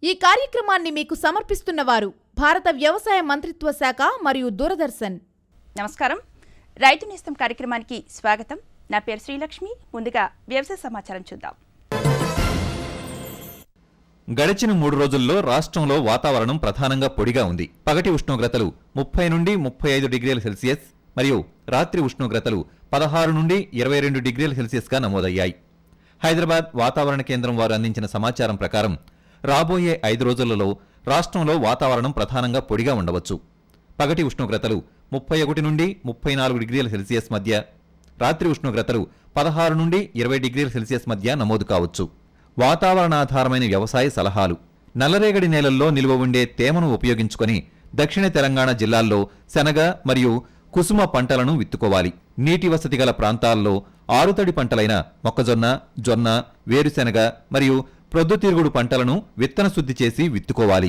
ఈ కార్యక్రమాన్ని మీకు సమర్పిస్తున్నవారు భారత వ్యవసాయ మంత్రిత్వ శాఖ మరియు దూరదర్శన్. నమస్కారం. రైతు నేస్తం కార్యక్రమానికి స్వాగతం. నా పేరు శ్రీలక్ష్మి. ముందుగా వ్యవసాయ సమాచారం చూద్దాం. గడిచిన 3 రోజుల్లో రాష్ట్రంలో వాతావరణం ప్రధానంగా పొడిగా ఉంది. పగటి ఉష్ణోగ్రతలు 30 నుండి 35 డిగ్రీల సెల్సియస్ మరియు రాత్రి ఉష్ణోగ్రతలు 16 నుండి 22 డిగ్రీల సెల్సియస్గా నమోదయ్యాయి. హైదరాబాద్ వాతావరణ కేంద్రం వారు అందించిన సమాచారం ప్రకారం రాబోయే 5 రోజులలో రాష్ట్రంలో వాతావరణం ప్రధానంగా పొడిగా ఉండవచ్చు. పగటి ఉష్ణోగ్రతలు 31 నుండి 34 డిగ్రీల సెల్సియస్ మధ్య, రాత్రి ఉష్ణోగ్రతలు 16 నుండి 20 డిగ్రీల సెల్సియస్ మధ్య నమోదు కావచ్చు. వాతావరణాధారమైన వ్యవసాయ సలహాలు. నల్లరేగడి నేలల్లో నిల్వ ఉండే తేమను ఉపయోగించుకొని దక్షిణ తెలంగాణ జిల్లాల్లో శనగ మరియు కుసుమ పంటలను విత్తుకోవాలి. నీటి వసతి గల ప్రాంతాల్లో ఆరుతడి పంటలైన మొక్కజొన్న, జొన్న, వేరుశెనగ మరియు ప్రొద్దుతిరుగుడు పంటలను విత్తన శుద్ధి చేసి విత్తుకోవాలి.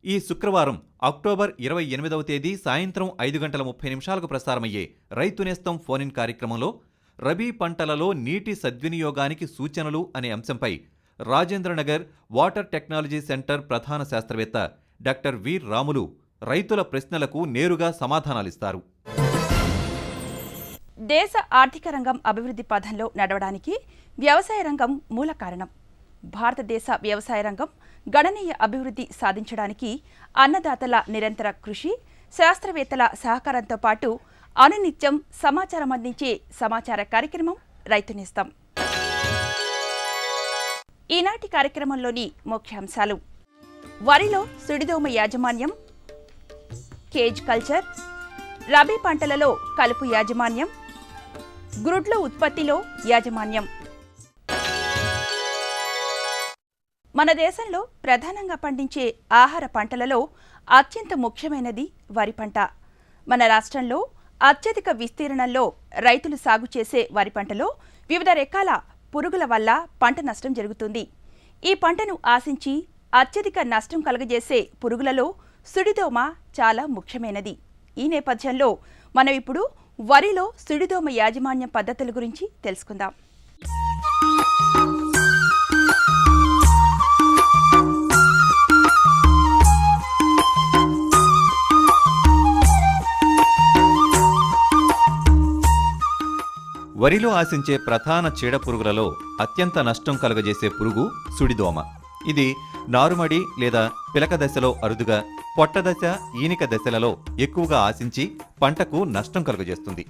ఈ శుక్రవారం అక్టోబర్ 28వ తేదీ సాయంత్రం 5:30 ప్రసారమయ్యే రైతు నేస్తం ఫోన్ ఇన్ కార్యక్రమంలో రబీ పంటలలో నీటి సద్వినియోగానికి సూచనలు అనే అంశంపై రాజేంద్రనగర్ వాటర్ టెక్నాలజీ సెంటర్ ప్రధాన శాస్త్రవేత్త డాక్టర్ వి రాములు రైతుల ప్రశ్నలకు నేరుగా సమాధానాలిస్తారు. దేశ ఆర్థిక రంగం అభివృద్ధి పథంలో నడవడానికి వ్యవసాయ రంగం మూల కారణం. భారతదేశ వ్యవసాయ రంగం గణనీయ అభివృద్ధి సాధించడానికి అన్నదాతల నిరంతర కృషి, శాస్త్రవేత్తల సహకారంతో పాటు అనునిత్యం సమాచారం అందించే సమాచార కార్యక్రమం రైతు నేస్తం. ఈనాటి కార్యక్రమంలోని ముఖ్యాంశాలు: వరిలో సుడిదోమ యాజమాన్యం, కేజ్ కల్చర్, రబీ పంటలలో కలుపు యాజమాన్యం, గ్రుడ్ల ఉత్పత్తిలో యాజమాన్యం. మన దేశంలో ప్రధానంగా పండించే ఆహార పంటలలో అత్యంత ముఖ్యమైనది వరి పంట. మన రాష్ట్రంలో అత్యధిక విస్తీర్ణంలో రైతులు సాగు చేసే వరి పంటలో వివిధ రకాల పురుగుల వల్ల పంట నష్టం జరుగుతుంది. ఈ పంటను ఆశించి అత్యధిక నష్టం కలుగజేసే పురుగులలో సుడిదోమ చాలా ముఖ్యమైనది. ఈ నేపథ్యంలో మనం ఇప్పుడు వరిలో సుడిదోమ యాజమాన్య పద్ధతుల గురించి తెలుసుకుందాం. వరిలో ఆశించే ప్రధాన చీడపురుగులలో అత్యంత నష్టం కలుగజేసే పురుగు సుడిదోమ. ఇది నారుమడి లేదా పిలక దశలో అరుదుగా, పొట్టదశ, ఈనిక దశలలో ఎక్కువగా ఆశించి పంటకు నష్టం కలుగజేస్తుంది.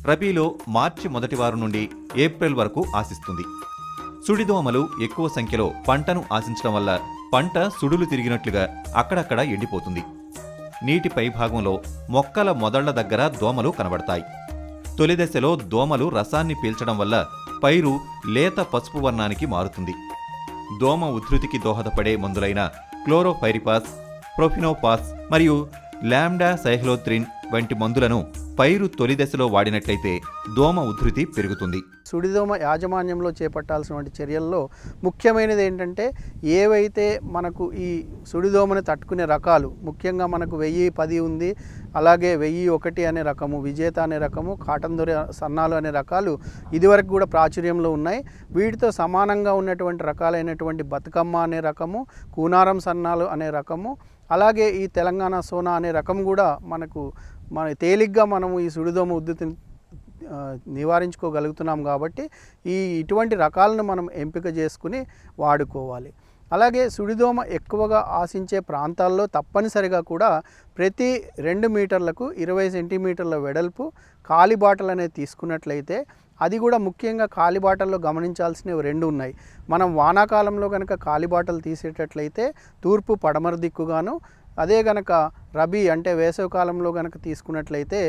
రబీలో మార్చి మొదటి వారం నుండి ఏప్రిల్ వరకు ఆశిస్తుంది. సుడిదోమలు ఎక్కువ సంఖ్యలో పంటను ఆశించడం వల్ల పంట సుడులు తిరిగినట్లుగా అక్కడక్కడ ఎండిపోతుంది. నీటి పైభాగంలో మొక్కల మొదళ్ల దగ్గర దోమలు కనబడతాయి. తొలి దశలో దోమలు రసాన్ని పీల్చడం వల్ల పైరు లేత పసుపు వర్ణానికి మారుతుంది. దోమ ఉధృతికి దోహదపడే మందులైన క్లోరోపైరిపాస్, ప్రొఫినోపాస్ మరియు లాంబ్డా సైహ్లోత్రిన్ వంటి మందులను పైరు తొలి దశలో వాడినట్లయితే దోమ ఉధృతి పెరుగుతుంది. సుడిదోమ యాజమాన్యంలో చేపట్టాల్సినటువంటి చర్యల్లో ముఖ్యమైనది ఏంటంటే, ఏవైతే మనకు ఈ సుడిదోమని తట్టుకునే రకాలు, ముఖ్యంగా మనకు 1010 ఉంది, అలాగే 1001 అనే రకము, విజేత అనే రకము, కాటన్ దొర సన్నాలు అనే రకాలు ఇదివరకు కూడా ప్రాచుర్యంలో ఉన్నాయి. వీటితో సమానంగా ఉన్నటువంటి రకాలైనటువంటి బతుకమ్మ అనే రకము, కూనారం సన్నాలు అనే రకము, అలాగే ఈ తెలంగాణ సోనా అనే రకం కూడా మన తేలిగ్గా మనము ఈ సుడిదోమ ఉధృతిని నివారించుకోగలుగుతున్నాం. కాబట్టి ఇటువంటి రకాలను మనం ఎంపిక చేసుకుని వాడుకోవాలి. అలాగే సుడిదోమ ఎక్కువగా ఆశించే ప్రాంతాల్లో తప్పనిసరిగా కూడా ప్రతి 2 మీటర్లకు 20 సెంటీమీటర్ల వెడల్పు కాలిబాటలు అనేది తీసుకున్నట్లయితే, అది కూడా ముఖ్యంగా కాలిబాటల్లో గమనించాల్సినవి 2 ఉన్నాయి. మనం వానాకాలంలో కనుక కాలిబాటలు తీసేటట్లయితే తూర్పు పడమర దిక్కుగాను, అదే గనక రబీ అంటే వేసవికాలంలో కనుక తీసుకున్నట్లయితే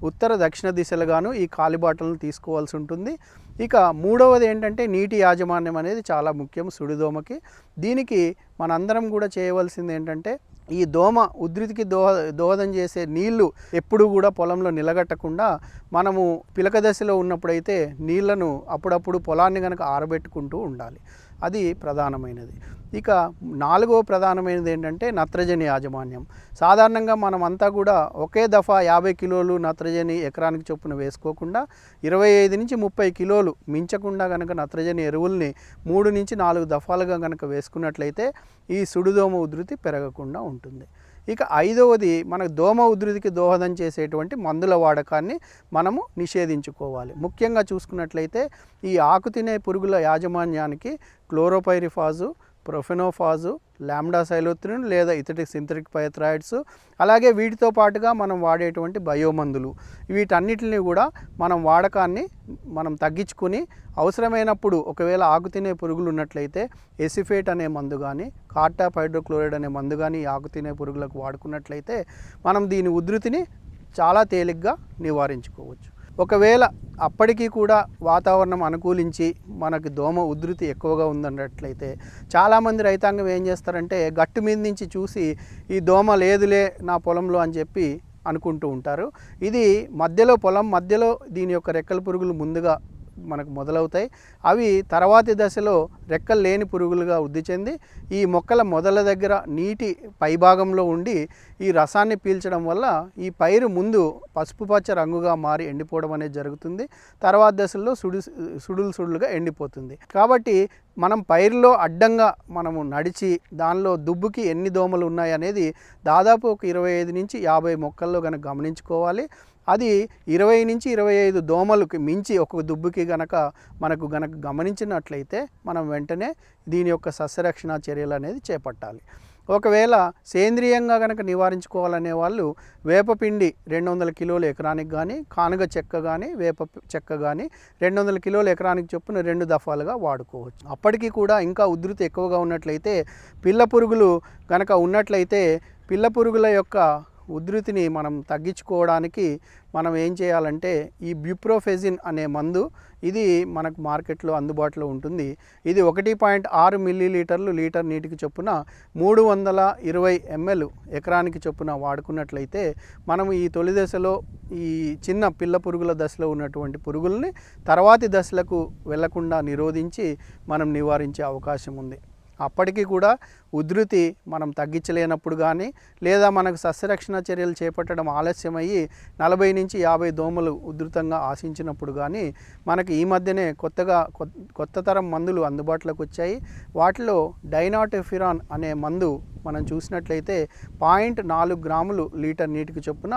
ఉత్తర దక్షిణ దిశలుగాను ఈ కాలిబాటలను తీసుకోవాల్సి ఉంటుంది. ఇక మూడవది ఏంటంటే, నీటి యాజమాన్యం అనేది చాలా ముఖ్యం సుడిదోమకి. దీనికి మనందరం కూడా చేయవలసింది ఏంటంటే, ఈ దోమ ఉధృతికి దోహదం చేసే నీళ్లు ఎప్పుడూ కూడా పొలంలో నిలగట్టకుండా మనము పిలక దశలో ఉన్నప్పుడైతే నీళ్లను అప్పుడప్పుడు పొలాన్ని కనుక ఆరబెట్టుకుంటూ ఉండాలి. అది ప్రధానమైనది. ఇక 4వ ప్రధానమైనది ఏంటంటే నత్రజని యాజమాన్యం. సాధారణంగా మనం అంతా కూడా ఒకే దఫా 50 కిలోలు నత్రజని ఎకరానికి చొప్పున వేసుకోకుండా 25 నుంచి 30 కిలోలు మించకుండా కనుక నత్రజని ఎరువుల్ని 3 నుంచి 4 దఫాలుగా కనుక వేసుకున్నట్లయితే ఈ సుడిదోమ ఉధృతి పెరగకుండా ఉంటుంది. ఇక 5వది మనకు దోమ ఉధృతికి దోహదం చేసేటువంటి మందుల వాడకాన్ని మనము నిషేధించుకోవాలి. ముఖ్యంగా చూసుకున్నట్లయితే ఈ ఆకు తినే పురుగుల యాజమాన్యానికి క్లోరోపైరిఫాజు, ప్రొఫెనోఫాజు, లాంబ్డాసైలోత్రిన్ లేదా ఇతర సింథటిక్ పైథ్రాయిడ్స్, అలాగే వీటితో పాటుగా మనం వాడేటువంటి బయోమందులు, వీటన్నిటిని కూడా మనం వాడకాన్ని మనం తగ్గించుకుని అవసరమైనప్పుడు ఒకవేళ ఆకు తినే పురుగులు ఉన్నట్లయితే ఎసిఫేట్ అనే మందు కానీ కార్టాప్ హైడ్రోక్లోరైడ్ అనే మందు కానీ ఆకు తినే పురుగులకు వాడుకున్నట్లయితే మనం దీని ఉధృతిని చాలా తేలిగ్గా నివారించుకోవచ్చు. ఒకవేళ అప్పటికీ కూడా వాతావరణం అనుకూలించి మనకి దోమ ఉధృతి ఎక్కువగా ఉందన్నట్లయితే చాలామంది రైతాంగం ఏం చేస్తారంటే గట్టు మీద నుంచి చూసి ఈ దోమ లేదులే నా పొలంలో అని చెప్పి అనుకుంటూ ఉంటారు. ఇది పొలం మధ్యలో దీని యొక్క రెక్కల పురుగులు ముందుగా మనకు మొదలవుతాయి. అవి తర్వాతి దశలో రెక్కలు లేని పురుగులుగా వృద్ధి చెంది ఈ మొక్కల మొదల దగ్గర నీటి పైభాగంలో ఉండి ఈ రసాన్ని పీల్చడం వల్ల ఈ పైరు ముందు పసుపు పచ్చ రంగుగా మారి ఎండిపోవడం అనేది జరుగుతుంది. తర్వాత దశల్లో సుడులుగా ఎండిపోతుంది. కాబట్టి మనం పైరులో అడ్డంగా మనము నడిచి దానిలో దుబ్బుకి ఎన్ని దోమలు ఉన్నాయి అనేది దాదాపు ఒక 25 నుంచి 50 మొక్కల్లో కనుక గమనించుకోవాలి. అది 20 నుంచి 25 దోమలకు మించి ఒక దుబ్బుకి మనకు గమనించినట్లయితే మనం వెంటనే దీని యొక్క సస్యరక్షణ చర్యలు అనేది చేపట్టాలి. ఒకవేళ సేంద్రియంగా నివారించుకోవాలనే వాళ్ళు వేపపిండి 200 కిలోలు ఎకరానికి కానీ, కానుగ చెక్క కానీ, వేప చెక్క కానీ 200 కిలోలు ఎకరానికి చొప్పున 2 దఫాలుగా వాడుకోవచ్చు. అప్పటికీ కూడా ఇంకా ఉధృతి ఎక్కువగా ఉన్నట్లయితే పిల్ల పురుగులు ఉన్నట్లయితే పిల్ల పురుగుల యొక్క ఉధృతిని మనం తగ్గించుకోవడానికి మనం ఏం చేయాలంటే ఈ బ్యూప్రోఫెజిన్ అనే మందు ఇది మనకు మార్కెట్లో అందుబాటులో ఉంటుంది. ఇది 1.6 మిల్లీలీటర్లు లీటర్ నీటికి చొప్పున 320 ml ఎకరానికి చొప్పున వాడుకున్నట్లయితే మనం ఈ తొలి దశలో ఈ చిన్న పిల్ల పురుగుల దశలో ఉన్నటువంటి పురుగుల్ని తర్వాతి దశలకు వెళ్లకుండా నిరోధించి మనం నివారించే అవకాశం ఉంది. అప్పటికీ కూడా ఉధృతి మనం తగ్గించలేనప్పుడు కానీ లేదా మనకు సస్యరక్షణ చర్యలు చేపట్టడం ఆలస్యమయ్యి 40 నుంచి 50 దోమలు ఉధృతంగా ఆశించినప్పుడు కానీ మనకి ఈ మధ్యనే కొత్త తరం మందులు అందుబాటులోకి వచ్చాయి. వాటిలో డైనాటోఫిరాన్ అనే మందు మనం చూసినట్లయితే 0.4 గ్రాములు లీటర్ నీటికి చొప్పున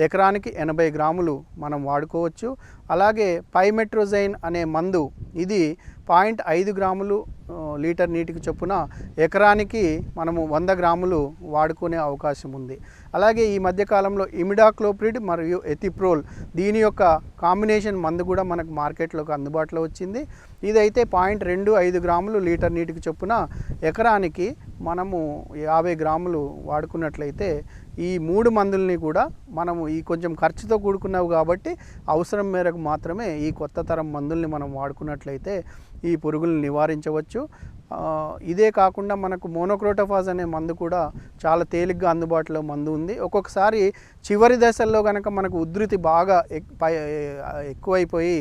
ఎకరానికి 80 గ్రాములు మనం వాడుకోవచ్చు. అలాగే పైమెట్రోజైన్ అనే మందు ఇది 0.5 గ్రాములు లీటర్ నీటికి చొప్పున ఎకరానికి మనము 100 గ్రాములు వాడుకునే అవకాశం ఉంది. అలాగే ఈ మధ్యకాలంలో ఇమిడాక్లోప్రిడ్ మరియు ఎథిప్రోల్ దీని యొక్క కాంబినేషన్ మందు కూడా మనకు మార్కెట్లోకి అందుబాటులో వచ్చింది. ఇదైతే 0.25 గ్రాములు లీటర్ నీటికి చొప్పున ఎకరానికి మనము 50 గ్రాములు వాడుకున్నట్లయితే ఈ 3 మందుల్ని కూడా మనము ఈ కొంచెం ఖర్చుతో కూడుకున్నవి కాబట్టి అవసరం మేరకు మాత్రమే ఈ కొత్త తరం మందుల్ని మనం వాడుకున్నట్లయితే ఈ పురుగులను నివారించవచ్చు. ఇదే కాకుండా మనకు మోనోక్రోటోఫాజ్ అనే మందు కూడా చాలా తేలిగ్గా అందుబాటులో మందు ఉంది. ఒక్కొక్కసారి చివరి దశల్లో మనకు ఉధృతి బాగా ఎక్కువైపోయి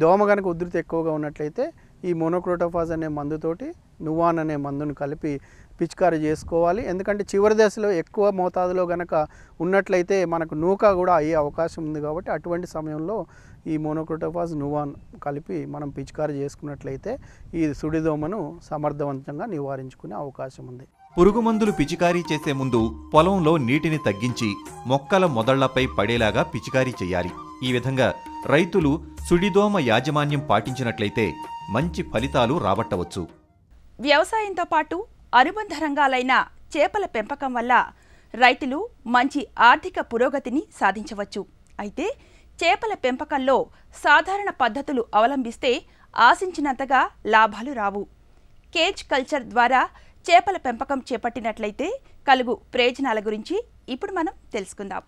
దోమ ఉధృతి ఎక్కువగా ఉన్నట్లయితే ఈ మోనోక్రోటోఫాజ్ అనే మందుతోటి నువాన్ అనే మందును కలిపి పిచికారీ చేసుకోవాలి. ఎందుకంటే చివరి దశలో ఎక్కువ మోతాదులో ఉన్నట్లయితే మనకు నూక కూడా అయ్యే అవకాశం ఉంది. కాబట్టి అటువంటి సమయంలో ఈ మోనోక్రోటోఫాజ్ నువాన్ కలిపి మనం పిచికారీ చేసుకున్నట్లయితే ఈ సుడిదోమను సమర్థవంతంగా నివారించుకునే అవకాశం ఉంది. పురుగు మందులు పిచికారీ చేసే ముందు పొలంలో నీటిని తగ్గించి మొక్కల మొదళ్లపై పడేలాగా పిచికారీ చేయాలి. ఈ విధంగా రైతులు సుడిదోమ యాజమాన్యం పాటించినట్లయితే మంచి ఫలితాలు రాబట్టవచ్చు. వ్యవసాయంతో పాటు అనుబంధ రంగాలైన చేపల పెంపకం వల్ల రైతులు మంచి ఆర్థిక పురోగతిని సాధించవచ్చు. అయితే చేపల పెంపకంలో సాధారణ పద్ధతులు అవలంబిస్తే ఆశించినంతగా లాభాలు రావు. కేజ్ కల్చర్ ద్వారా చేపల పెంపకం చేపట్టినట్లయితే కలుగు ప్రయోజనాల గురించి ఇప్పుడు మనం తెలుసుకుందాం.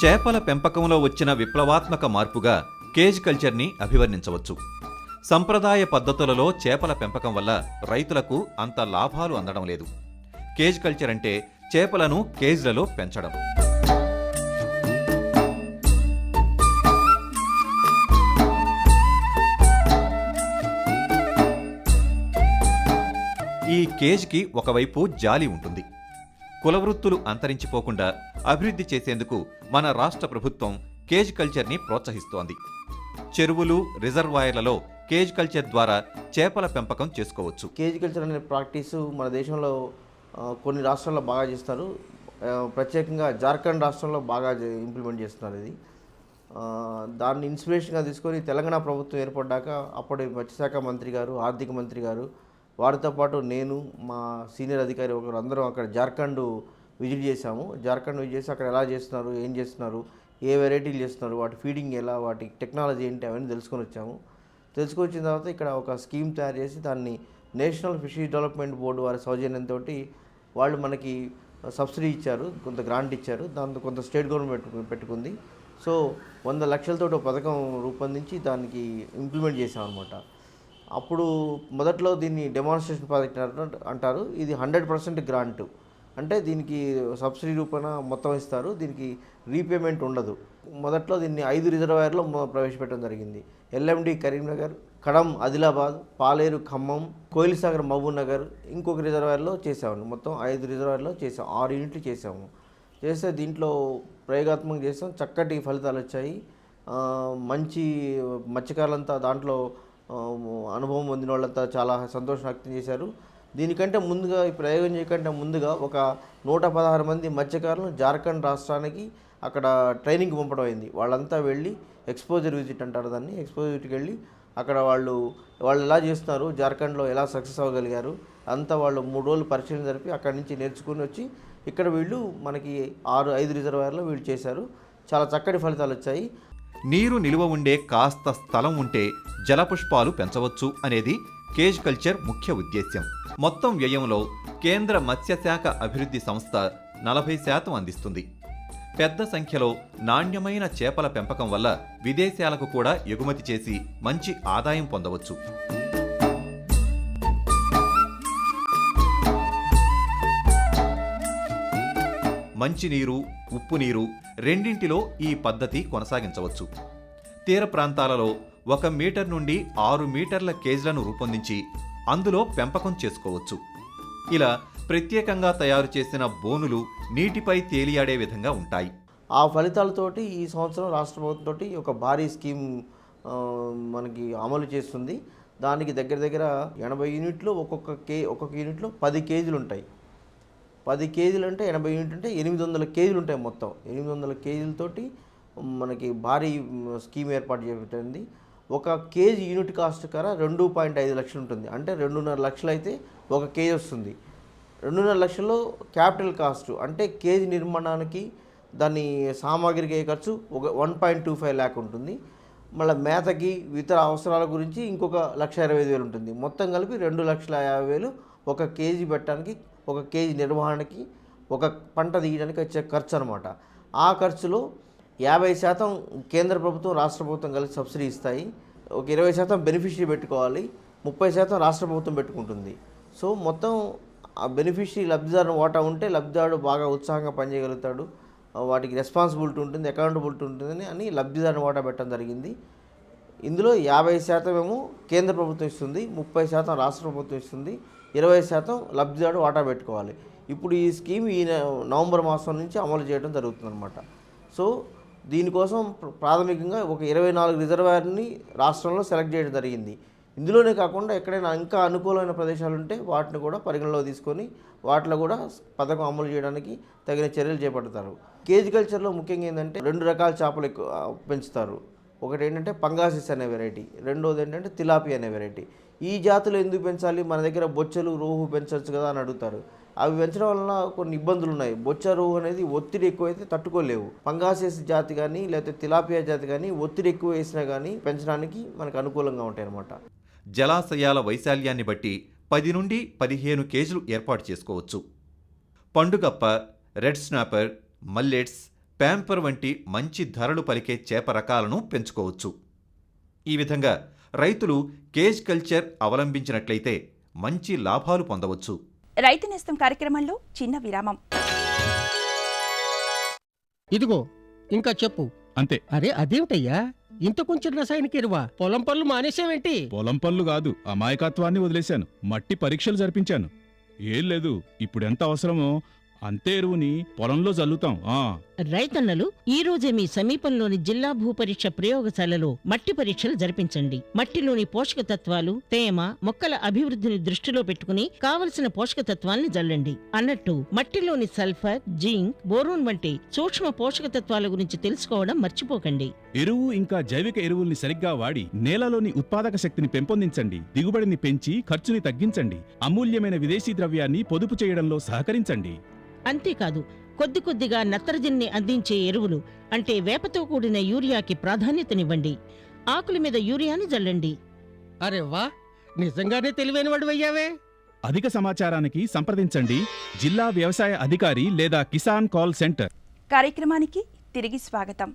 చేపల పెంపకంలో వచ్చిన విప్లవాత్మక మార్పుగా కేజ్ కల్చర్ని అభివర్ణించవచ్చు. సంప్రదాయ పద్ధతులలో చేపల పెంపకం వల్ల రైతులకు అంత లాభాలు అందడం లేదు. కేజ్ కల్చర్ అంటే చేపలను కేజ్లలో పెంచడం. కేజ్కి ఒకవైపు జాలి ఉంటుంది. కులవృత్తులు అంతరించిపోకుండా అభివృద్ధి చేసేందుకు మన రాష్ట్ర ప్రభుత్వం కేజ్ కల్చర్ని ప్రోత్సహిస్తోంది. చెరువులు, రిజర్వాయర్లలో కేజ్ కల్చర్ ద్వారా చేపల పెంపకం చేసుకోవచ్చు. కేజ్ కల్చర్ అనే ప్రాక్టీసు మన దేశంలో కొన్ని రాష్ట్రాల్లో బాగా చేస్తారు. ప్రత్యేకంగా జార్ఖండ్ రాష్ట్రంలో బాగా ఇంప్లిమెంట్ చేస్తున్నారు. ఇది దాన్ని ఇన్స్పిరేషన్గా తీసుకొని తెలంగాణ ప్రభుత్వం ఏర్పడ్డాక అప్పటి మత్స్యశాఖ మంత్రి గారు, ఆర్థిక మంత్రి గారు, వారితో పాటు నేను, మా సీనియర్ అధికారి ఒకరు అందరం అక్కడ జార్ఖండ్ విజిట్ చేశాము. జార్ఖండ్ విజిట్ చేసి అక్కడ ఎలా చేస్తున్నారు, ఏం చేస్తున్నారు, ఏ వెరైటీలు చేస్తున్నారు, వాటి ఫీడింగ్ ఎలా, వాటి టెక్నాలజీ ఏంటి అవన్నీ తెలుసుకొని వచ్చాము. తెలుసుకొని వచ్చిన తర్వాత ఇక్కడ ఒక స్కీమ్ తయారు చేసి దాన్ని నేషనల్ ఫిషరీస్ డెవలప్మెంట్ బోర్డు వారి సౌజన్యంతో వాళ్ళు మనకి సబ్సిడీ ఇచ్చారు, కొంత గ్రాంట్ ఇచ్చారు. దాంతో కొంత స్టేట్ గవర్నమెంట్ పెట్టుకుంది. సో 100 లక్షలతో ఒక పథకం రూపొందించి దానికి ఇంప్లిమెంట్ చేసాం అనమాట. అప్పుడు మొదట్లో దీన్ని డెమాన్స్ట్రేషన్ ప్రాజెక్ట్ అంటారు. ఇది 100% గ్రాంట్, అంటే దీనికి సబ్సిడీ రూపాన మొత్తం ఇస్తారు, దీనికి రీపేమెంట్ ఉండదు. మొదట్లో దీన్ని 5 రిజర్వాయర్లో ప్రవేశపెట్టడం జరిగింది. ఎల్ఎండి కరీంనగర్, కడం ఆదిలాబాద్, పాలేరు ఖమ్మం, కోయిల్సాగర్ మహబూబ్ నగర్, ఇంకొక రిజర్వాయర్లో చేసాము. మొత్తం 5 రిజర్వాయర్లో చేసాం, 6 యూనిట్లు చేసాము. చేస్తే దీంట్లో ప్రయోగాత్మకంగా చేసాం, చక్కటి ఫలితాలు వచ్చాయి. మంచి మత్స్యకారులంతా దాంట్లో అనుభవం పొందిన వాళ్ళంతా చాలా సంతోషం వ్యక్తం చేశారు. దీనికంటే ముందుగా, ఈ ప్రయోగం చేయకంటే ముందుగా ఒక 116 మంది మత్స్యకారులను జార్ఖండ్ రాష్ట్రానికి అక్కడ ట్రైనింగ్ పంపడం అయింది. వాళ్ళంతా వెళ్ళి ఎక్స్పోజర్ విజిట్ అంటారు దాన్ని, ఎక్స్పోజర్ విజిట్కి వెళ్ళి అక్కడ వాళ్ళు ఎలా చేస్తున్నారు, జార్ఖండ్లో ఎలా సక్సెస్ అవ్వగలిగారు అంతా వాళ్ళు 3 రోజులు పరిశీలన జరిపి అక్కడి నుంచి నేర్చుకుని వచ్చి ఇక్కడ వీళ్ళు మనకి 5 రిజర్వాయర్లో వీళ్ళు చేశారు. చాలా చక్కటి ఫలితాలు వచ్చాయి. నీరు నిలువ ఉండే కాస్త స్థలం ఉంటే జలపుష్పాలు పెంచవచ్చు అనేది కేజ్ కల్చర్ ముఖ్య ఉద్దేశ్యం. మొత్తం వ్యయంలో కేంద్ర మత్స్యశాఖ అభివృద్ధి సంస్థ 40% అందిస్తుంది. పెద్ద సంఖ్యలో నాణ్యమైన చేపల పెంపకం వల్ల విదేశాలకు కూడా ఎగుమతి చేసి మంచి ఆదాయం పొందవచ్చు. మంచినీరు, ఉప్పు నీరు రెండింటిలో ఈ పద్ధతి కొనసాగించవచ్చు. తీర ప్రాంతాలలో 1 మీటర్ నుండి 6 మీటర్ల కేజ్లను రూపొందించి అందులో పెంపకం చేసుకోవచ్చు. ఇలా ప్రత్యేకంగా తయారు చేసిన బోనులు నీటిపై తేలియాడే విధంగా ఉంటాయి. ఆ ఫలితాలతోటి ఈ సంవత్సరం రాష్ట్ర ప్రభుత్వంతో ఒక భారీ స్కీమ్ మనకి అమలు చేస్తుంది. దానికి దగ్గర 80 యూనిట్లు, ఒక్కొక్క యూనిట్లో 10 కేజీలు ఉంటాయి. 10 కేజీలు అంటే 80 యూనిట్ అంటే 800 కేజీలు ఉంటాయి. మొత్తం 800 కేజీలతోటి మనకి భారీ స్కీమ్ ఏర్పాటు చేయబడింది. ఒక కేజీ యూనిట్ కాస్ట్ కర 2.5 లక్షలు ఉంటుంది. అంటే 2.5 లక్షలు అయితే 1 కేజీ వస్తుంది. 2.5 లక్షల్లో క్యాపిటల్ కాస్ట్ అంటే కేజీ నిర్మాణానికి దాని సామాగ్రికి ఖర్చు 1.25 lakh ఉంటుంది. మళ్ళీ మేతకి ఇతర అవసరాల గురించి ఇంకొక 1,25,000 ఉంటుంది. మొత్తం కలిపి 2,50,000 1 కేజీ పెట్టడానికి, 1 కేజీ నిర్వహణకి, ఒక పంట తీయడానికి వచ్చే ఖర్చు అనమాట. ఆ ఖర్చులో 50% కేంద్ర ప్రభుత్వం, రాష్ట్ర ప్రభుత్వం కలిసి సబ్సిడీ ఇస్తాయి. ఒక 20% బెనిఫిషరీ పెట్టుకోవాలి, 30% రాష్ట్ర ప్రభుత్వం పెట్టుకుంటుంది. సో మొత్తం ఆ బెనిఫిషరీ లబ్ధిదారు వాటా ఉంటే లబ్ధిదారుడు బాగా ఉత్సాహంగా పనిచేయగలుగుతాడు, వాటికి రెస్పాన్సిబిలిటీ ఉంటుంది, అకౌంటబిలిటీ ఉంటుంది అని లబ్ధిదారు వాటా పెట్టడం జరిగింది. ఇందులో 50% ఏమో కేంద్ర ప్రభుత్వం ఇస్తుంది, 30% రాష్ట్ర ప్రభుత్వం ఇస్తుంది, 20% లబ్ధిదారుడు వాటా పెట్టుకోవాలి. ఇప్పుడు ఈ స్కీమ్ ఈ నవంబర్ మాసం నుంచి అమలు చేయడం జరుగుతుందన్నమాట. సో దీనికోసం ప్రాథమికంగా ఒక 24 రిజర్వాయర్ని రాష్ట్రంలో సెలెక్ట్ చేయడం జరిగింది. ఇందులోనే కాకుండా ఎక్కడైనా ఇంకా అనుకూలమైన ప్రదేశాలు ఉంటే వాటిని కూడా పరిగణలో తీసుకొని వాటిలో కూడా పథకం అమలు చేయడానికి తగిన చర్యలు చేపడతారు. కేజ్ కల్చర్లో ముఖ్యంగా ఏంటంటే 2 రకాల చేపలు ఎక్కువ పెంచుతారు. ఒకటి ఏంటంటే పంగాసిస్ అనే వెరైటీ, రెండోది ఏంటంటే తిలాపి అనే వెరైటీ. ఈ జాతులు ఎందుకు పెంచాలి, మన దగ్గర బొచ్చలు, రోహు పెంచవచ్చు కదా అని అడుగుతారు. అవి పెంచడం వలన కొన్ని ఇబ్బందులు ఉన్నాయి. బొచ్చ, రోహు అనేది ఒత్తిడి ఎక్కువైతే తట్టుకోలేవు. పంగాసిస్ జాతి కానీ లేకపోతే తిలాపియా జాతి కానీ ఒత్తిడి ఎక్కువ వేసినా కానీ పెంచడానికి మనకు అనుకూలంగా ఉంటాయి అన్నమాట. జలాశయాల వైశాల్యాన్ని బట్టి 10 నుండి 15 కేజీలు ఏర్పాటు చేసుకోవచ్చు. పండుగప్ప, రెడ్ స్నాపర్, మల్లెట్స్, ప్యాంపర్ వంటి మంచి ధరలు పలికే చేప రకాలను పెంచుకోవచ్చు. ఈ విధంగా రైతులు కేజ్ కల్చర్ అవలంబించినట్లయితే మంచి లాభాలు పొందవచ్చు. రైతు నేస్తం కార్యక్రమంలో చిన్న విరామం. ఇదిగో ఇంకా చెప్పు. అంతే. అరే అదేమిటయ్యా, ఇంత కొంచెం రసాయనిక ఎరువా? పొలం పనులు మానేసావేంటి? పొలం పనులు కాదు, అమాయకత్వాన్ని వదిలేశాను. మట్టి పరీక్షలు జరిపించాను. ఏం లేదు, ఇప్పుడెంత అవసరమో అంతే ఎరువుని పొలంలో జల్లుతాం. రైతన్నలు ఈ రోజే మీ సమీపంలోని జిల్లా భూపరీక్ష ప్రయోగశాలలో మట్టి పరీక్షలు జరిపించండి. మట్టిలోని పోషక తత్వాలు, తేమ, మొక్కల అభివృద్ధిని దృష్టిలో పెట్టుకుని కావలసిన పోషక తత్వాల్ని జల్లండి. అన్నట్టు మట్టిలోని సల్ఫర్, జింక్, బోరోన్ వంటి సూక్ష్మ పోషక తత్వాల గురించి తెలుసుకోవడం మర్చిపోకండి. ఎరువు ఇంకా జైవిక ఎరువుల్ని సరిగ్గా వాడి నేలలోని ఉత్పాదక శక్తిని పెంపొందించండి. దిగుబడిని పెంచి ఖర్చుని తగ్గించండి. అమూల్యమైన విదేశీ ద్రవ్యాన్ని పొదుపు చేయడంలో సహకరించండి. అంతేకాదు, కొద్ది కొద్దిగా నత్రజనిని అందించే ఎరువులు అంటే వేపతో కూడిన యూరియాకి ప్రాధాన్యతనివ్వండి. ఆకుల మీద యూరియాని జల్లండి. అరే వా, నిజంగానే తెలివైనవాడు అయ్యావే. అధిక సమాచారానికి సంప్రదించండి జిల్లా వ్యవసాయ అధికారి లేదా కిసాన్ కాల్ సెంటర్. కార్యక్రమానికి తిరిగి స్వాగతం.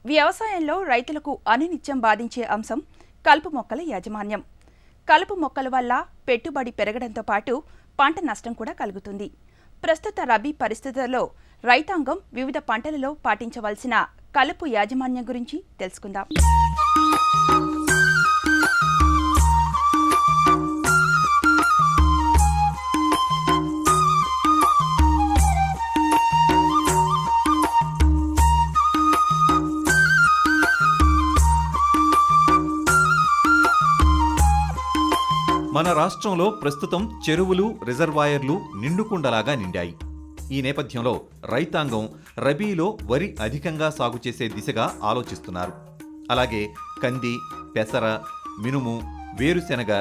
వ్యవసాయంలో రైతులకు అనునిత్యం బాధించే అంశం కలుపు మొక్కల యాజమాన్యం. కలుపు మొక్కల వల్ల పెట్టుబడి పెరగడంతో పాటు పంట నష్టం కూడా కలుగుతుంది. ప్రస్తుత రబీ పరిస్థితుల్లో రైతాంగం వివిధ పంటలలో పాటించవలసిన కలుపు యాజమాన్యం గురించి తెలుసుకుందాం. మన రాష్ట్రంలో ప్రస్తుతం చెరువులు, రిజర్వాయర్లు నిండుకుండలాగా నిండాయి. ఈ నేపథ్యంలో రైతాంగం రబీలో వరి అధికంగా సాగు చేసే దిశగా ఆలోచిస్తున్నారు. అలాగే కంది, పెసర, మినుము, వేరుశెనగ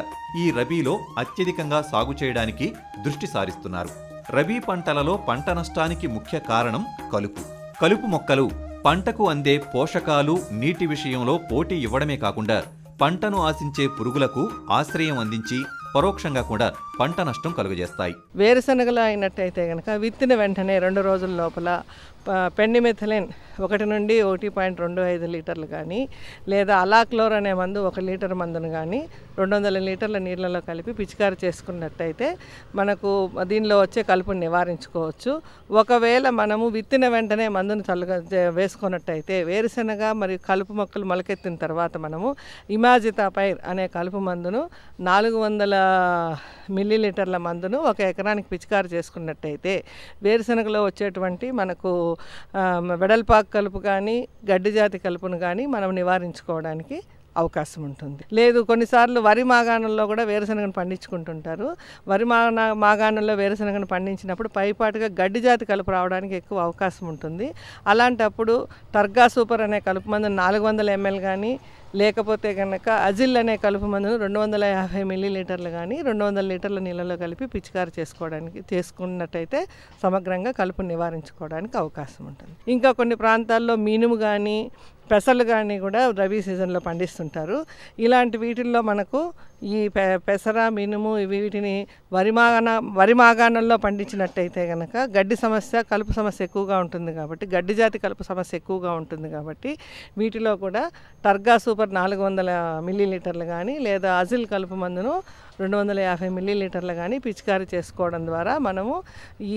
ఈ రబీలో అత్యధికంగా సాగు చేయడానికి దృష్టి సారిస్తున్నారు. రబీ పంటలలో పంట నష్టానికి ముఖ్య కారణం కలుపు. కలుపు మొక్కలు పంటకు అందే పోషకాలు, నీటి విషయంలో పోటీ ఇవ్వడమే కాకుండా పంటను ఆశించే పురుగులకు ఆశ్రయం అందించి పరోక్షంగా కూడా పంట నష్టం కలుగజేస్తాయి. వేరుశనగలు అయినట్టయితే కనుక విత్తిన వెంటనే 2 రోజుల లోపల పెండిమెథలిన్ 1 నుండి 1.25 లీటర్లు కానీ, లేదా అలాక్లోర్ అనే మందు 1 లీటర్ మందును కానీ 200 లీటర్ల నీళ్ళలో కలిపి పిచికారి చేసుకున్నట్టయితే మనకు దీనిలో వచ్చే కలుపుని నివారించుకోవచ్చు. ఒకవేళ మనము విత్తిన వెంటనే మందును వేసుకున్నట్టయితే వేరుశనగ మరియు కలుపు మొక్కలు మొలకెత్తిన తర్వాత మనము ఇమాజితాపైర్ అనే కలుపు మందును 400 మిల్లీలీటర్ల మందును 1 ఎకరానికి పిచికారి చేసుకున్నట్టయితే వేరుశనగలో వచ్చేటువంటి మనకు వెడల్పాకు కలుపు కానీ, గడ్డి జాతి కలుపును కానీ మనం నివారించుకోవడానికి అవకాశం ఉంటుంది. లేదు, కొన్నిసార్లు వరి మాగాణంలో కూడా వేరుశనగను పండించుకుంటుంటారు. వరి మాగాణంలో వేరుశనగను పండించినప్పుడు పైపాటుగా గడ్డి జాతి కలుపు రావడానికి ఎక్కువ అవకాశం ఉంటుంది. అలాంటప్పుడు టర్గా సూపర్ అనే కలుపు మందును 400 ml కానీ, లేకపోతే కనుక అజిల్ అనే కలుపు మందును 250 మిల్లీలీటర్లు కానీ 200 లీటర్ల నీళ్ళలో కలిపి పిచికారి చేసుకున్నట్టయితే సమగ్రంగా కలుపును నివారించుకోవడానికి అవకాశం ఉంటుంది. ఇంకా కొన్ని ప్రాంతాల్లో మినుము కానీ, పెసలు కానీ కూడా రబీ సీజన్లో పండిస్తుంటారు. ఇలాంటి వీటిల్లో మనకు ఈ పెసర, మినుము వీటిని వరి మాగాణంలో పండించినట్టయితే కనుక గడ్డి సమస్య, కలుపు సమస్య ఎక్కువగా ఉంటుంది కాబట్టి, గడ్డి జాతి కలుపు సమస్య ఎక్కువగా ఉంటుంది కాబట్టి వీటిలో కూడా టర్గా సూపర్ 400 మిల్లీలీటర్లు కానీ, లేదా అజిల్ కలుపు మందును 250 మిల్లీలీటర్లు కానీ పిచికారి చేసుకోవడం ద్వారా మనము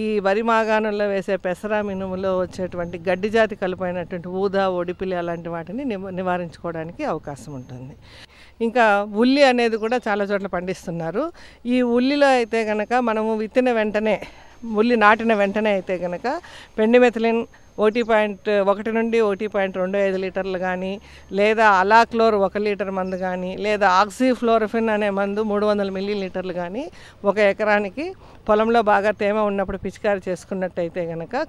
ఈ వరి మాగాణంలో వేసే పెసర, మినుములో వచ్చేటువంటి గడ్డి జాతి కలుపు అయినటువంటి ఊదా, ఒడిపిలి అలాంటి వాటిని నివారించుకోవడానికి అవకాశం ఉంటుంది. ఇంకా ఉల్లి అనేది కూడా చాలా చోట్ల పండిస్తున్నారు. ఈ ఉల్లిలో అయితే కనుక మనము విత్తిన వెంటనే, ఉల్లి నాటిన వెంటనే అయితే కనుక పెండిమెథలిన్ 1 నుండి 1.25 లీటర్లు కానీ, లేదా అలాక్లోర్ 1 లీటర్ మందు కానీ, లేదా ఆక్సిఫ్లోరోఫిన్ అనే మందు 300 మిల్లీలీటర్లు కానీ 1 ఎకరానికి పొలంలో బాగా తేమ ఉన్నప్పుడు పిచికారి చేసుకున్నట్టయితే కనుక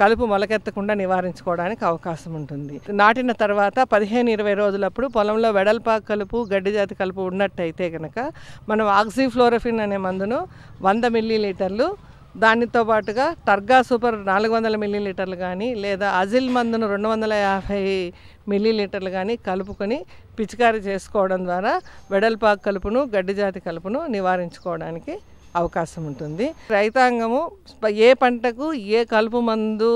కలుపు మొలకెత్తకుండా నివారించుకోవడానికి అవకాశం ఉంటుంది. నాటిన తర్వాత 15-20 రోజులప్పుడు పొలంలో వెడల్పాకు కలుపు, గడ్డి జాతి కలుపు ఉన్నట్టయితే కనుక మనం ఆక్సిఫ్లోరోఫిన్ అనే మందును 100 మిల్లీలీటర్లు, దానితో పాటుగా టర్గా సూపర్ 400 మిల్లీలీటర్లు కానీ, లేదా అజిల్ మందును 250 మిల్లీలీటర్లు కానీ కలుపుకొని పిచికారి చేసుకోవడం ద్వారా వెడల్పాకు కలుపును, గడ్డి జాతి కలుపును నివారించుకోవడానికి అవకాశం ఉంటుంది. రైతాంగము ఏ పంటకు ఏ కలుపు మందు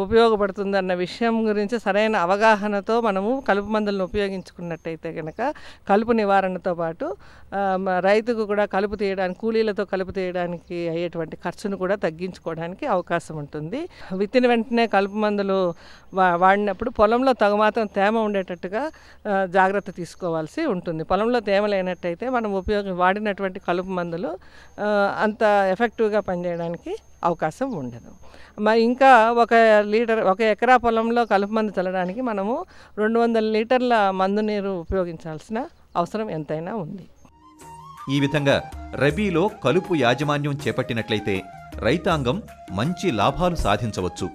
ఉపయోగపడుతుందన్న విషయం గురించి సరైన అవగాహనతో మనము కలుపు మందులను ఉపయోగించుకున్నట్టయితే కనుక కలుపు నివారణతో పాటు రైతుకు కూడా కలుపు తీయడానికి, కూలీలతో కలుపు తీయడానికి అయ్యేటువంటి ఖర్చును కూడా తగ్గించుకోవడానికి అవకాశం ఉంటుంది. విత్తిన వెంటనే కలుపు మందులు వాడినప్పుడు పొలంలో తగుమాత్రం తేమ ఉండేటట్టుగా జాగ్రత్త తీసుకోవాల్సి ఉంటుంది. పొలంలో తేమ లేనట్టయితే మనం వాడినటువంటి కలుపు మందులు అంత ఎఫెక్టివ్గా పనిచేయడానికి అవకాశం ఉండదు. ఇంకా ఒక ఎకరా పొలంలో కలుపు మందు చల్లడానికి మనము 200 లీటర్ల మందు నీరు ఉపయోగించాల్సిన అవసరం ఎంతైనా ఉంది. ఈ విధంగా రబీలో కలుపు యాజమాన్యం చేపట్టినట్లయితే రైతాంగం మంచి లాభాలు సాధించవచ్చు.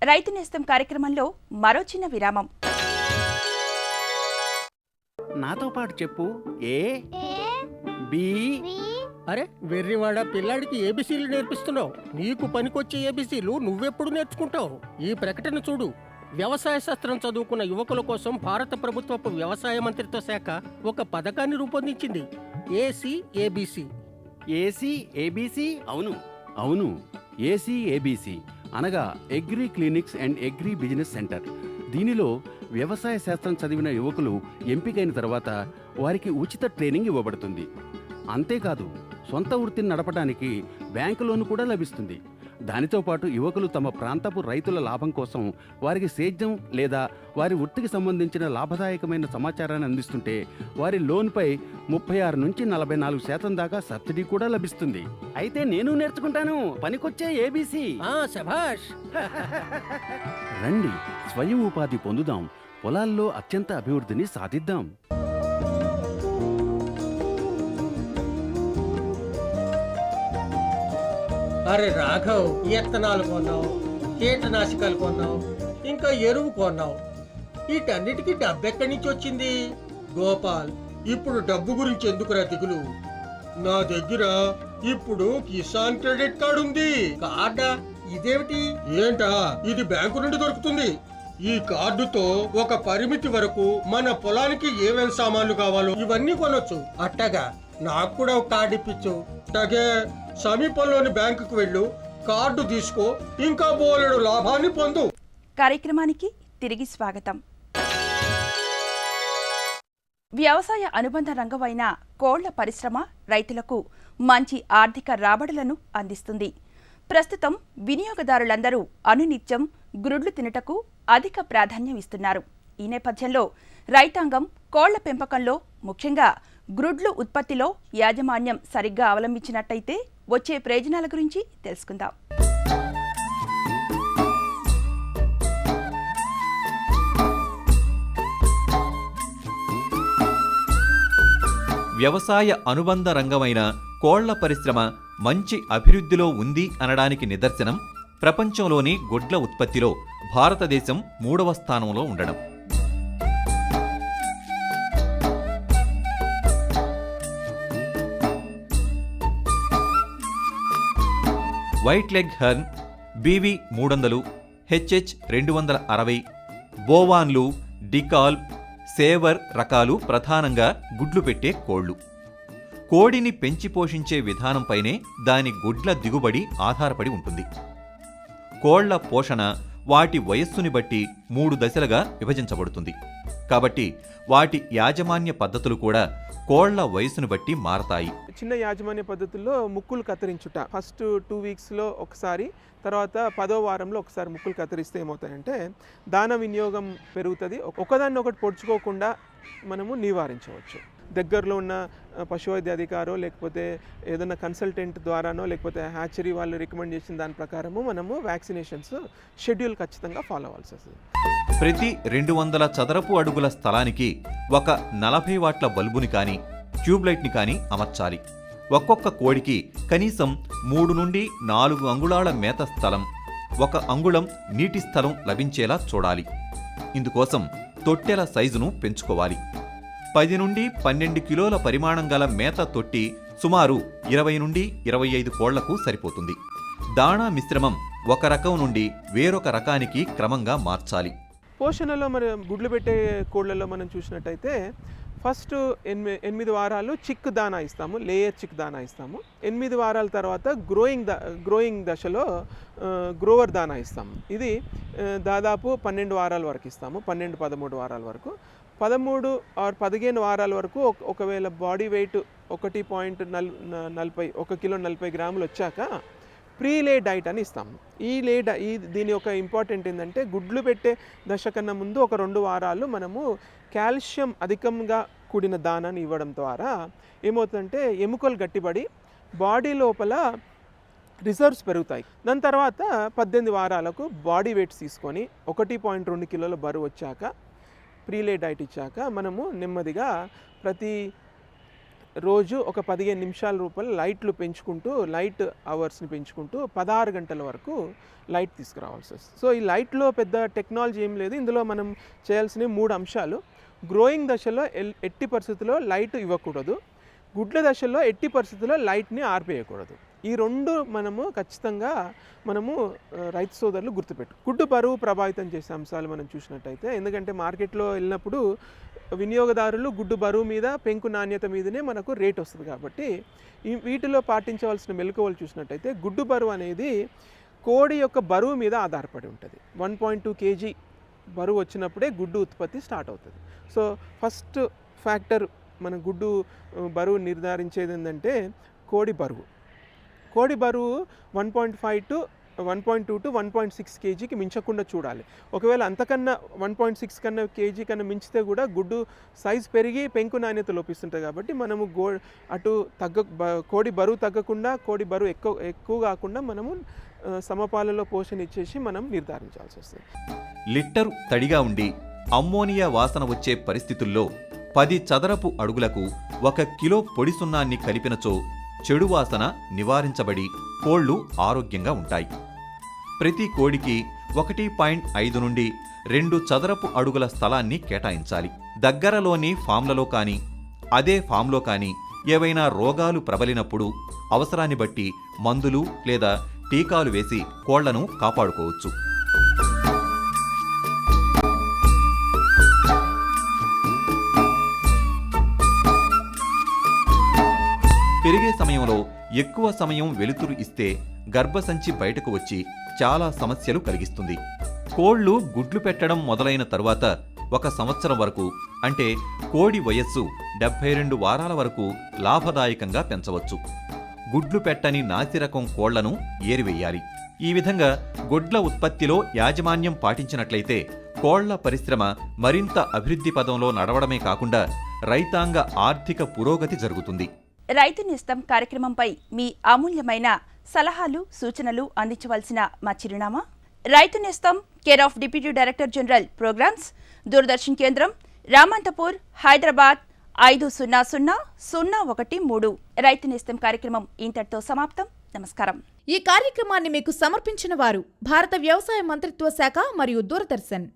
రైతు నేస్తం కార్యక్రమంలో మరో చిన్న విరామం. నాతో పాటు చెప్పు. A B. అరే వెర్రివాడ, పిల్లాడికి ఏబిసీలు నేర్పిస్తున్నావు. నీకు పనికొచ్చే ఏబిసీలు నువ్వెప్పుడు నేర్చుకుంటావు? ఈ ప్రకటన చూడు. వ్యవసాయ శాస్త్రం చదువుకున్న యువకుల కోసం భారత ప్రభుత్వపు వ్యవసాయ మంత్రిత్వ శాఖ ఒక పథకాన్ని రూపొందించింది. ఏసీఏబిసి. ఏసీఏబిసి? అవును, ఏసీఏబిసి అనగా agri clinics and agri business centre. దీనిలో వ్యవసాయ శాస్త్రం చదివిన యువకులు ఎంపికైన తర్వాత వారికి ఉచిత ట్రైనింగ్ ఇవ్వబడుతుంది. అంతేకాదు, సొంత వృత్తిని నడపడానికి బ్యాంకు లోను కూడా లభిస్తుంది. దానితో పాటు యువకులు తమ ప్రాంతపు రైతుల లాభం కోసం వారికి సేద్యం లేదా వారి వృత్తికి సంబంధించిన లాభదాయకమైన సమాచారాన్ని అందిస్తుంటే వారి లోన్పై 36 నుంచి 44% దాకా సబ్సిడీ కూడా లభిస్తుంది. అయితే నేను నేర్చుకుంటాను పనికొచ్చే ఏబిసి. శభాష్. రండి, స్వయం ఉపాధి పొందుదాం, పొలాల్లో అత్యంత అభివృద్ధిని సాధిద్దాం. అరే రాఘవ్, విత్తనాలు కొన్నావు, కీటనాశకాలు కొన్నావు, ఇంకా ఎరువు కొన్నావు. వీటన్నిటికీ డబ్బు ఎక్కడి నుంచి వచ్చింది? గోపాల్, ఇప్పుడు డబ్బు గురించి ఎందుకురా దిగులు? నా దగ్గర ఇప్పుడు కిసాన్ క్రెడిట్ కార్డు ఉంది. కార్డా? ఇదేమిటి? ఏంటా, ఇది బ్యాంకు నుండి దొరుకుతుంది. ఈ కార్డుతో ఒక పరిమితి వరకు మన పొలానికి ఏమేం సామాన్లు కావాలో ఇవన్నీ కొనొచ్చు. అట్టగా నాకు కూడా ఒక కార్డు ఇప్పించు. అట్లాగే సమీపంలోని బ్యాంకుకు వెళ్ళు, కార్డు తీసుకో, ఇంకా బోలెడు లాభాన్ని పొందు. కార్యక్రమానికి తిరిగి స్వాగతం. వ్యవసాయ అనుబంధ రంగమైన కోళ్ల పరిశ్రమ రైతులకు మంచి ఆర్థిక రాబడులను అందిస్తుంది. ప్రస్తుతం వినియోగదారులందరూ అనునిత్యం గ్రుడ్లు తినుటకు అధిక ప్రాధాన్యం ఇస్తున్నారు. ఈ నేపథ్యంలో రైతాంగం కోళ్ల పెంపకంలో, ముఖ్యంగా గ్రుడ్లు ఉత్పత్తిలో యాజమాన్యం సరిగ్గా అవలంబించినట్టయితే వచ్చే ప్రయోజనాల గురించి తెలుసుకుందాం. వ్యవసాయ అనుబంధ రంగమైన కోళ్ల పరిశ్రమ మంచి అభివృద్ధిలో ఉంది అనడానికి నిదర్శనం ప్రపంచంలోని గుడ్ల ఉత్పత్తిలో భారతదేశం 3వ స్థానంలో ఉండడం. White leghorn, B V 300, H H 260, బోవాన్లు, డికాల్, సేవర్ రకాలు ప్రధానంగా గుడ్లు పెట్టే కోళ్లు. కోడిని పెంచి పోషించే విధానంపైనే దాని గుడ్ల దిగుబడి ఆధారపడి ఉంటుంది. కోళ్ల పోషణ వాటి వయస్సుని బట్టి 3 దశలుగా విభజించబడుతుంది. కాబట్టి వాటి యాజమాన్య పద్ధతులు కూడా కోళ్ల వయసును బట్టి మారతాయి. చిన్న యాజమాన్య పద్ధతుల్లో ముక్కులు కత్తిరించుట, ఫస్ట్ 2 వీక్స్లో ఒకసారి, తర్వాత 10వ వారంలో ఒకసారి ముక్కులు కత్తిరిస్తే ఏమవుతాయంటే దాన వినియోగం పెరుగుతుంది. ఒకదాన్ని ఒకటి పొడుచుకోకుండా మనము నివారించవచ్చు. దగ్గరలో ఉన్న పశువైద్య అధికారో లేకపోతే ఏదైనా కన్సల్టెంట్ ద్వారానో లేకపోతే హ్యాచరీ వాళ్ళు రికమెండ్ చేసిన దాని ప్రకారము మనము వ్యాక్సినేషన్స్ షెడ్యూల్ ఖచ్చితంగా ఫాలో అవ్వాల్సి వస్తుంది. ప్రతి 200 చదరపు అడుగుల స్థలానికి ఒక 40 వాట్ల బల్బుని కానీ ట్యూబ్లైట్ని కానీ అమర్చాలి. ఒక్కొక్క కోడికి కనీసం 3 నుండి 4 అంగుళాల మేత స్థలం, 1 అంగుళం నీటి స్థలం లభించేలా చూడాలి. ఇందుకోసం తొట్టెల సైజును పెంచుకోవాలి. 10 నుండి 12 కిలోల పరిమాణం గల మేత తొట్టి సుమారు 20 నుండి 25 కోళ్లకు సరిపోతుంది. దాణా మిశ్రమం ఒక రకం నుండి వేరొక రకానికి క్రమంగా మార్చాలి. పోషణలో మరి గుడ్లు పెట్టే కోళ్లలో మనం చూసినట్టయితే ఫస్ట్ 8 వారాలు చిక్ దానా ఇస్తాము, లేయర్ చిక్ దానా ఇస్తాము. 8 వారాల తర్వాత గ్రోయింగ్ దశలో గ్రోవర్ దానా ఇస్తాము. ఇది దాదాపు 12 వారాల వరకు ఇస్తాము, 12-13 వారాల వరకు. 13 ఆర్ 15 వారాల వరకు ఒకవేళ బాడీ వెయిట్ 1.40 1 కిలో 40 గ్రాములు వచ్చాక ప్రీలే డైట్ అని ఇస్తాము. దీని యొక్క ఇంపార్టెంట్ ఏంటంటే గుడ్లు పెట్టే దశ కన్నా ముందు ఒక 2 వారాలు మనము కాల్షియం అధికంగా కూడిన దానాన్ని ఇవ్వడం ద్వారా ఏమవుతుందంటే ఎముకలు గట్టిపడి బాడీ లోపల రిజర్వ్స్ పెరుగుతాయి. దాని తర్వాత 18 వారాలకు బాడీ వెయిట్స్ తీసుకొని 1.2 కిలోల బరువు వచ్చాక ప్రీలే డైట్ ఇచ్చాక మనము నెమ్మదిగా ప్రతి రోజు ఒక 15 నిమిషాల రూపాయలు లైట్ అవర్స్ని పెంచుకుంటూ 16 గంటల వరకు లైట్ తీసుకురావాల్సి వస్తుంది. సో ఈ లైట్లో పెద్ద టెక్నాలజీ ఏం లేదు. ఇందులో మనం చేయాల్సిన 3 అంశాలు. గ్రోయింగ్ దశలో ఎట్టి పరిస్థితుల్లో లైట్ ఇవ్వకూడదు, గుడ్ల దశలో ఎట్టి పరిస్థితుల్లో లైట్ని ఆర్పేయకూడదు. ఈ 2 మనము ఖచ్చితంగా రైతు సోదరులు గుర్తుపెట్టు. గుడ్డు బరువు ప్రభావితం చేసే అంశాలు మనం చూసినట్టయితే, ఎందుకంటే మార్కెట్లో వెళ్ళినప్పుడు వినియోగదారులు గుడ్డు బరువు మీద, పెంకు నాణ్యత మీదనే మనకు రేట్ వస్తుంది. కాబట్టి వీటిలో పాటించవలసిన మెలకువలు చూసినట్టయితే, గుడ్డు బరువు అనేది కోడి యొక్క బరువు మీద ఆధారపడి ఉంటుంది. 1.2 kg బరువు వచ్చినప్పుడే గుడ్డు ఉత్పత్తి స్టార్ట్ అవుతుంది. సో ఫస్ట్ ఫ్యాక్టర్ మన గుడ్డు బరువు నిర్ధారించేది ఏంటంటే కోడి బరువు 1.5 to 1.2 to 1.6 kgకి మించకుండా చూడాలి. ఒకవేళ అంతకన్నా 1.6 kg కన్నా మించితే కూడా గుడ్డు సైజ్ పెరిగి పెంకు నాణ్యత లోపిస్తుంటుంది. కాబట్టి మనము కోడి బరువు తగ్గకుండా, కోడి బరువు ఎక్కువ కాకుండా మనము సమపాలలో పోషణ ఇచ్చేసి మనం నిర్ధారించాల్సి వస్తుంది. లిట్టరు తడిగా ఉండి అమ్మోనియా వాసన వచ్చే పరిస్థితుల్లో 10 చదరపు అడుగులకు 1 కిలో పొడి సున్నాన్ని కలిపినచో చెడు వాసన నివారించబడి కోళ్లు ఆరోగ్యంగా ఉంటాయి. ప్రతి కోడికి 1.5 నుండి 2 చదరపు అడుగుల స్థలాన్ని కేటాయించాలి. దగ్గరలోని ఫామ్లలో కానీ, అదే ఫామ్లో కానీ ఏవైనా రోగాలు ప్రబలినప్పుడు అవసరాన్ని బట్టి మందులు లేదా టీకాలు వేసి కోళ్లను కాపాడుకోవచ్చు. పెరిగే సమయంలో ఎక్కువ సమయం వెలుతురు ఇస్తే గర్భసంచి బయటకు వచ్చి చాలా సమస్యలు కలిగిస్తుంది. కోళ్లు గుడ్లు పెట్టడం మొదలైన తరువాత 1 సంవత్సరం వరకు, అంటే కోడి వయస్సు 72 వారాల వరకు లాభదాయకంగా పెంచవచ్చు. గుడ్లు పెట్టని నాసిరకం కోళ్లను ఏరివేయాలి. ఈ విధంగా గుడ్ల ఉత్పత్తిలో యాజమాన్యం పాటించినట్లయితే కోళ్ల పరిశ్రమ మరింత అభివృద్ధి పదంలో నడవడమే కాకుండా రైతాంగ ఆర్థిక పురోగతి జరుగుతుంది. రైతు నేస్తం కార్యక్రమంపై మీ అమూల్యమైన సలహాలు, సూచనలు అందించవలసిన మా చిరునామా: రైతు నేస్తం, care of deputy director general programmes, Doordarshan కేంద్రం, రామంతపూర్, హైదరాబాద్ 500013. రైతు నేస్తం కార్యక్రమం ఇంతటితో సమాప్తం. నమస్కారం. ఈ కార్యక్రమాన్ని మీకు సమర్పించిన వారు భారత వ్యవసాయ మంత్రిత్వ శాఖ మరియు దూరదర్శన్.